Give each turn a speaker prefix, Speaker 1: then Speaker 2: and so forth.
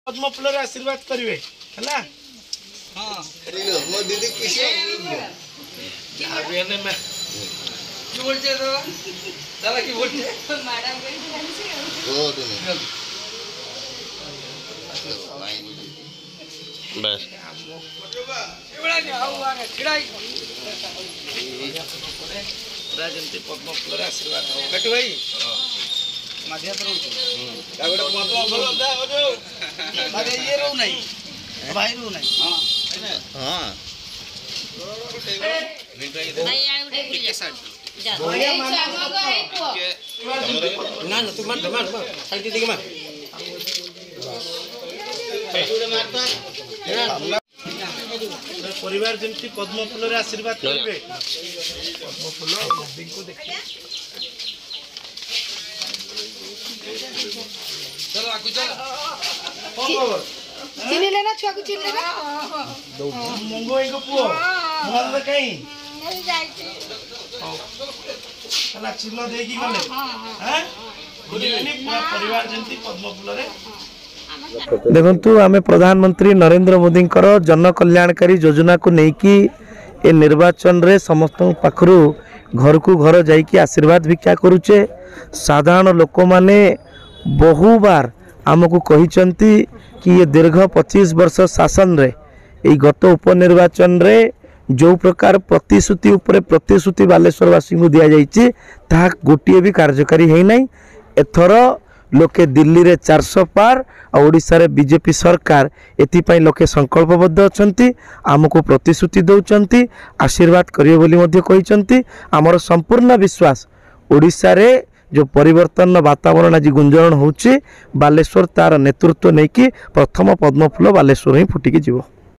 Speaker 1: पद्म फूल आशीर्वाद करेंगे है। हाँ मो दीदी किसी बोलते तो दादा की बोलते मैडम बस जमी पद्म फूल आशीर्वाद कटु भाई मध्य तो ये रो नहीं भाई रो नहीं हाँ ना ना तू मार खाली दीदी मार परिवार जमी पद्म फूल आशीर्वाद करेंगे पद्म फूल मोदी को देखिए चलो आगु चलो
Speaker 2: चिन्ह लेना छुआ को चिन्ह लेना
Speaker 1: मंगो एक पुओ मोहल्ला कहीं
Speaker 2: नहीं जाइए
Speaker 1: चला चिन्ह देगी गले हैं बुझिलेनी परिवार जंती पद्म फूल रे देखंतु आमे प्रधानमंत्री नरेंद्र मोदी जन कल्याणकारी योजना को लेकिन ए निर्वाचन रे समस्त पाखरु घर को घर जाइकी आशीर्वाद भिक्षा करुचे। साधारण लोक माने बहु बार आमको कहिचंती कि ये दीर्घ 25 वर्ष शासन रे ए गत उपनिर्वाचन रे जो प्रकार प्रतिश्रुति उपरे प्रतिश्रुति बालेश्वरवासी को दिया जाइए ताहा गोटे भी कार्यकारी है नहीं। एथर लोके दिल्ली रे 400 पार और ओडिशा रे बीजेपी सरकार एथिपाई लोके संकल्पबद्ध अछंती आमको प्रतिश्रुति दौचंती आशीर्वाद करियो बोली मध्य कहिचंती। आमर संपूर्ण विश्वास ओडिशा रे जो परिवर्तन वातावरण आज गुंजन होउची बालेश्वर तार नेतृत्व नहीं कि प्रथम पद्म फूल बालेश्वर ही फुटिकी जीव।